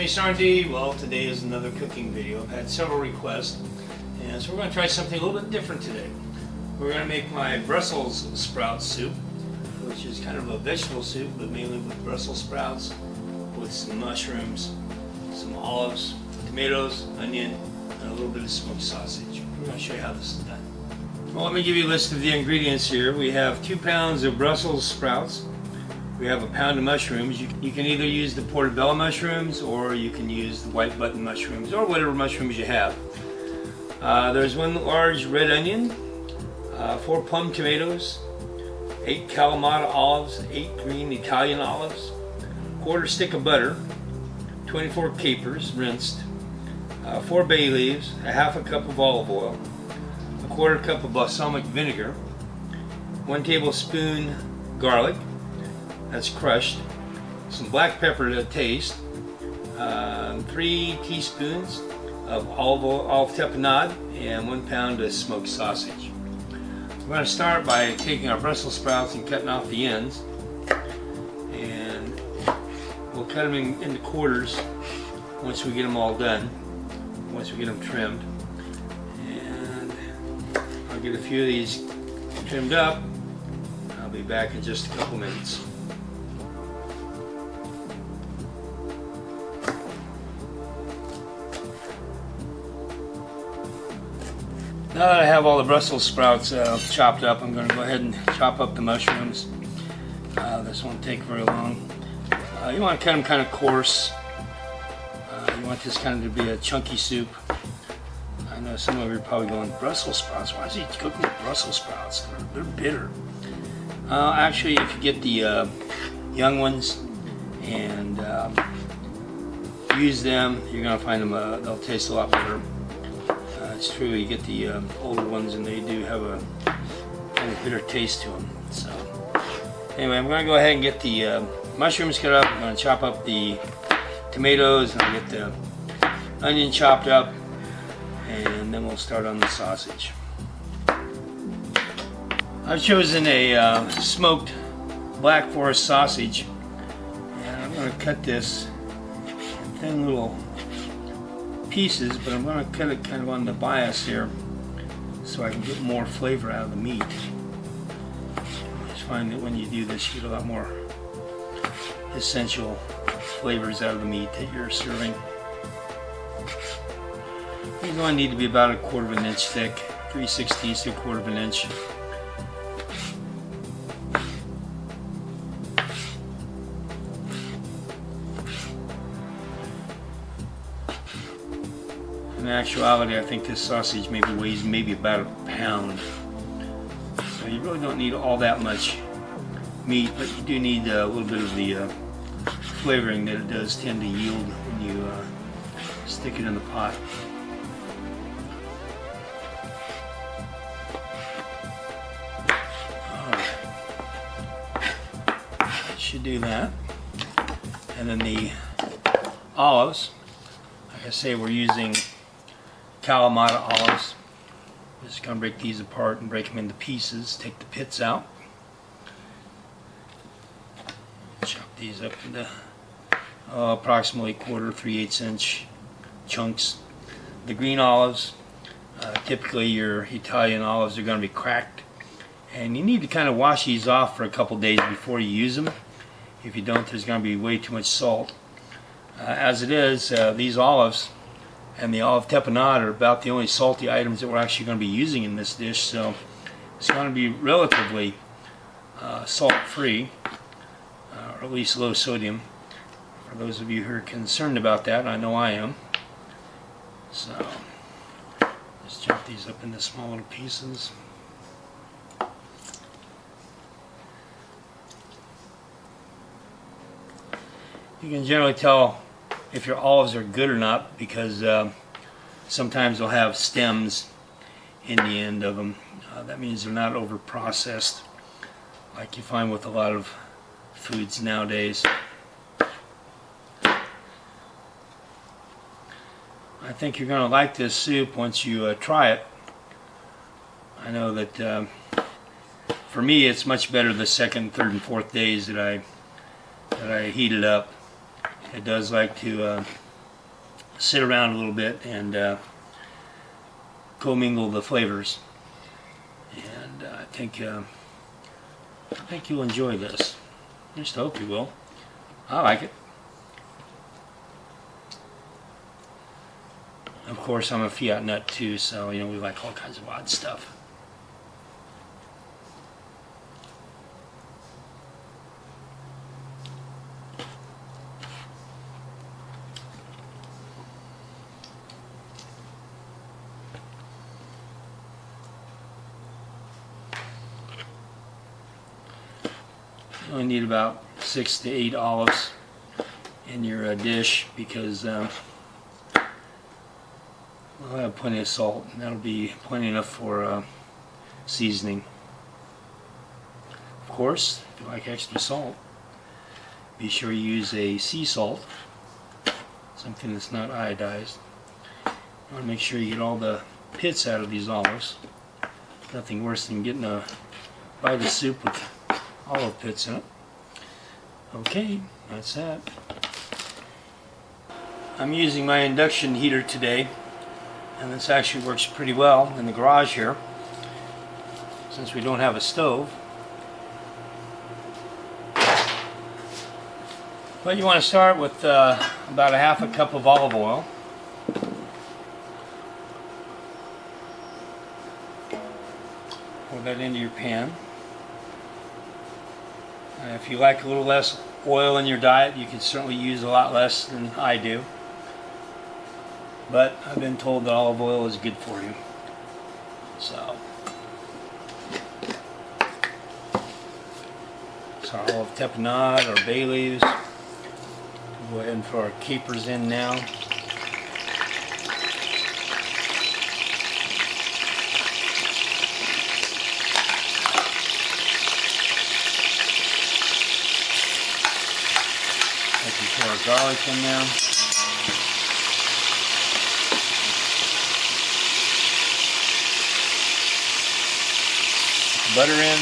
Jason R&D. Well, today is another cooking video. I've had several requests, and so we're going to try something a little bit different today. We're going to make my Brussels sprout soup, which is kind of a vegetable soup, but mainly with Brussels sprouts, with some mushrooms, some olives, tomatoes, onion, and a little bit of smoked sausage. We're going to show you how this is done. Well, let me give you a list of the ingredients here. We have 2 pounds of Brussels sprouts. We have a pound of mushrooms. You can either use the portobello mushrooms, or you can use the white button mushrooms, or whatever mushrooms you have. There's 1 large red onion, 4 plum tomatoes, 8 Kalamata olives, 8 green Italian olives, 1/4 stick of butter, 24 capers rinsed, 4 bay leaves, 1/2 cup of olive oil, 1/4 cup of balsamic vinegar, 1 tablespoon garlic, that's crushed, some black pepper to taste, 3 teaspoons of olive tapenade, and 1 pound of smoked sausage. We're going to start by taking our Brussels sprouts and cutting off the ends, and we'll cut them into quarters once we get them all done, once we get them trimmed. And I'll get a few of these trimmed up. I'll be back in just a couple minutes. Now that I have all the Brussels sprouts chopped up, I'm going to go ahead and chop up the mushrooms. This won't take very long. You want to cut them kind of coarse. You want this kind of to be a chunky soup. I know some of you are probably going, Brussels sprouts? Why is he cooking with Brussels sprouts? They're bitter. Actually, if you get the young ones and use them, you're going to find them, they'll taste a lot better. It's true, you get the older ones and they do have a kind of bitter taste to them. So anyway, I'm going to go ahead and get the mushrooms cut up. I'm going to chop up the tomatoes, and I'll get the onion chopped up, and then we'll start on the sausage. I've chosen a smoked Black Forest sausage, and I'm going to cut this in thin little pieces, but I'm going to cut it kind of on the bias here so I can get more flavor out of the meat. I just find that when you do this, you get a lot more essential flavors out of the meat that you're serving. These only need to be about 1/4 inch thick, 3/16 to 1/4 inch. In actuality, I think this sausage maybe weighs about 1 pound. So you really don't need all that much meat, but you do need a little bit of the flavoring that it does tend to yield when you stick it in the pot. Should do that. And then the olives, like I say, we're using Kalamata olives. I'm just going to break these apart and break them into pieces. Take the pits out. Chop these up into approximately 1/4, 3/8 inch chunks. The green olives, typically your Italian olives, are going to be cracked, and you need to kind of wash these off for a couple days before you use them. If you don't, there's going to be way too much salt. As it is, these olives and the olive tapenade are about the only salty items that we're actually going to be using in this dish, so it's going to be relatively salt-free, or at least low sodium. For those of you who are concerned about that, I know I am. So just chop these up into small little pieces. You can generally tell if your olives are good or not because sometimes they'll have stems in the end of them. That means they're not over processed like you find with a lot of foods nowadays. I think you're going to like this soup once you try it. I know that for me it's much better the second, third, and fourth days that I heat it up. It does like to sit around a little bit and commingle the flavors. And I think you'll enjoy this. I just hope you will. I like it. Of course, I'm a Fiat nut too, so you know we like all kinds of odd stuff. You only need about 6 to 8 olives in your dish because we'll have plenty of salt, and that'll be plenty enough for seasoning. Of course, if you like extra salt, be sure you use a sea salt, something that's not iodized. You want to make sure you get all the pits out of these olives. Nothing worse than getting a bite of soup with olive pits in it. Okay, that's that. I'm using my induction heater today, and this actually works pretty well in the garage here since we don't have a stove. But you want to start with about a half a cup of olive oil. Pour that into your pan. If you like a little less oil in your diet, you can certainly use a lot less than I do. But I've been told that olive oil is good for you. So olive tapenade or bay leaves. Go ahead and throw our capers in now. I can throw our garlic in there. Butter in.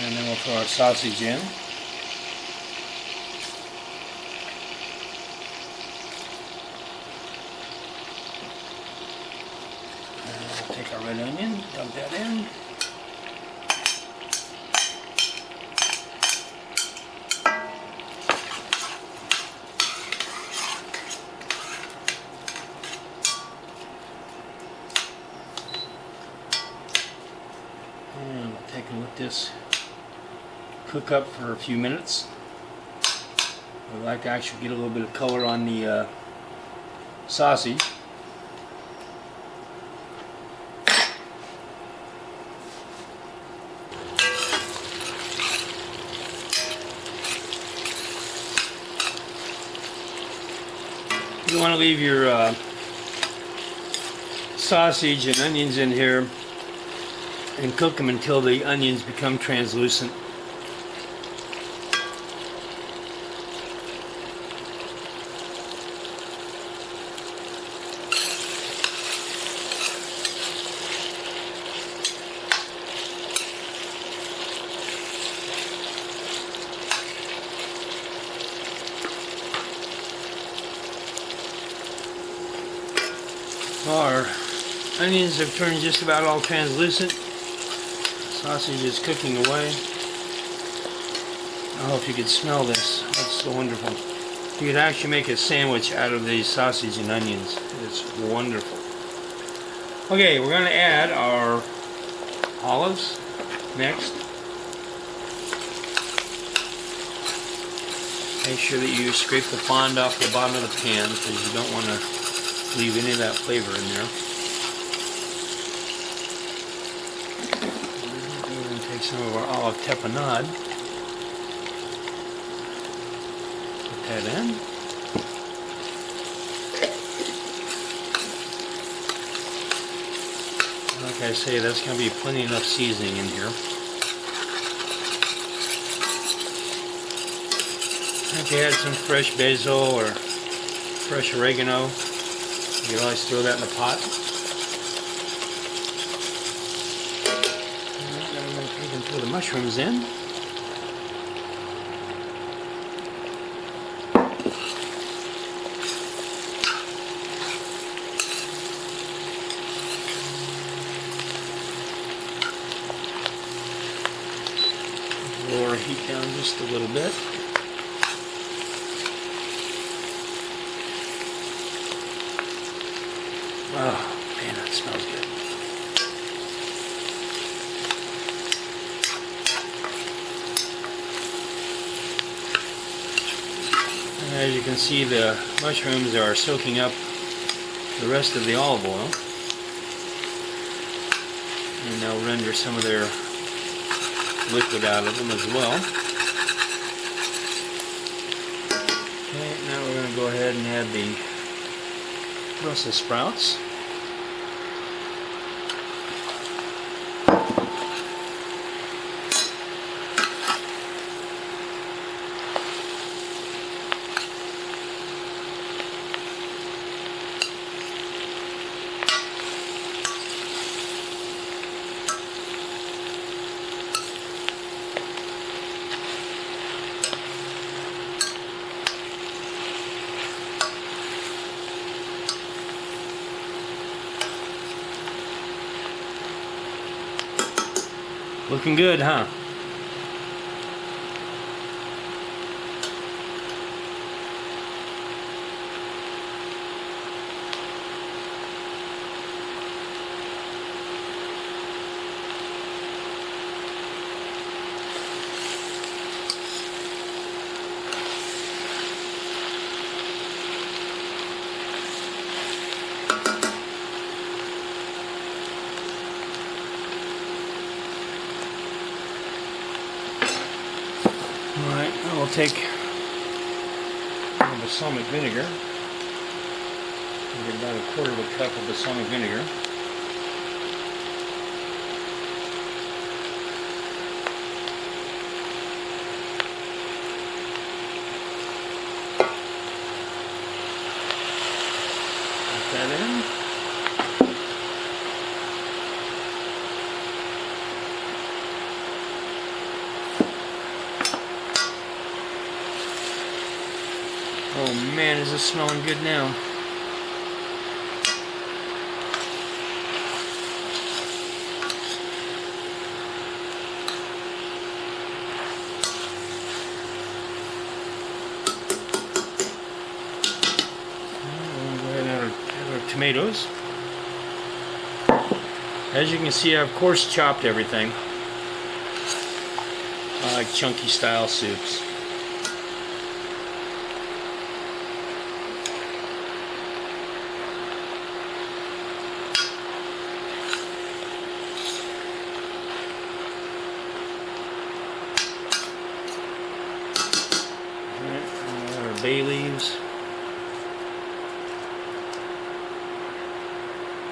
And then we'll throw our sausage in. And we'll take our red onion, dump that in. And we'll take and let this cook up for a few minutes. I'd like to actually get a little bit of color on the sausage. You want to leave your sausage and onions in here and cook them until the onions become translucent. Our onions have turned just about all translucent. Sausage is cooking away. I don't know if you could smell this. That's so wonderful. You could actually make a sandwich out of these sausage and onions. It's wonderful. Okay, we're going to add our olives next. Make sure that you scrape the fond off the bottom of the pan because you don't want to leave any of that flavor in there. We're going to take some of our olive tapenade. Put that in. Like I say, that's going to be plenty enough seasoning in here. If you had some fresh basil or fresh oregano, you can always throw that in the pot. You can throw the mushrooms in. Lower heat down just a little bit. Oh man, that smells good. And as you can see, the mushrooms are soaking up the rest of the olive oil, and they'll render some of their liquid out of them as well. Okay, now we're going to go ahead and add the Brussels sprouts. Looking good, huh? Alright, I will take balsamic vinegar. I'll get about 1/4 cup of balsamic vinegar. Put that in. Oh man, is this smelling good now. We'll go ahead and add our tomatoes. As you can see, I of course chopped everything. I like chunky style soups. Bay leaves.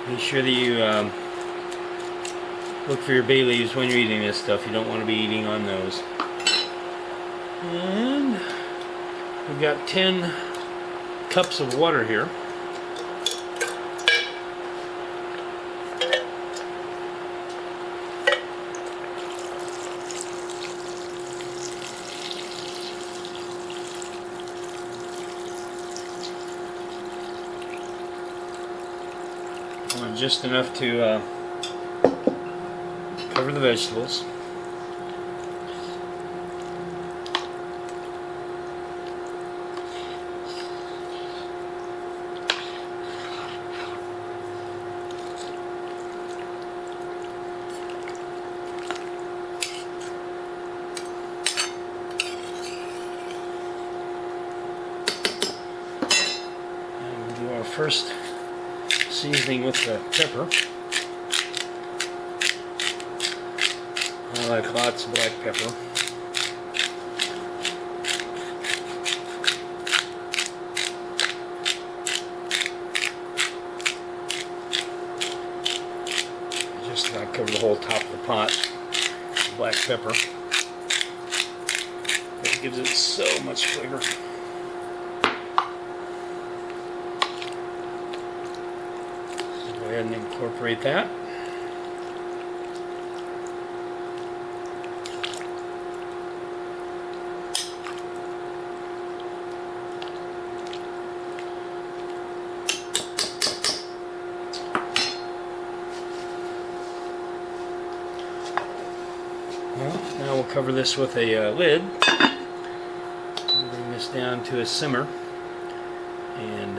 Make sure that you look for your bay leaves when you're eating this stuff. You don't want to be eating on those. And we've got 10 cups of water here. Just enough to cover the vegetables. And we'll do our first seasoning with the pepper. I like lots of black pepper. Just about cover the whole top of the pot with black pepper. It gives it so much flavor. Go ahead and incorporate that. cover this with a lid. Bring this down to a simmer, and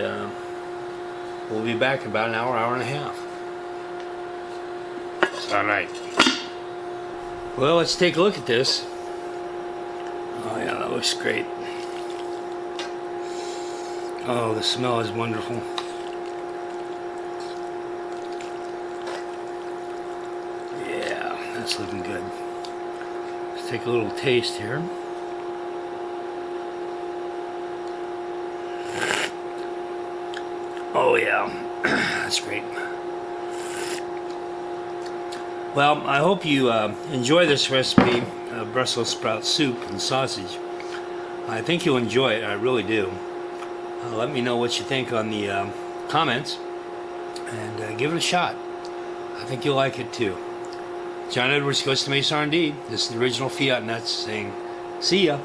we'll be back in about an hour, hour and a half. All right. Well, let's take a look at this. Oh yeah, that looks great. Oh, the smell is wonderful. Yeah, that's looking good. Let's take a little taste here. Oh yeah, that's great. Well, I hope you enjoy this recipe of Brussels sprout soup and sausage. I think you'll enjoy it, I really do. Let me know what you think on the comments, and give it a shot. I think you'll like it too. John Edwards, Costa Mesa R&D. This is the original Fiat Nuts saying, see ya.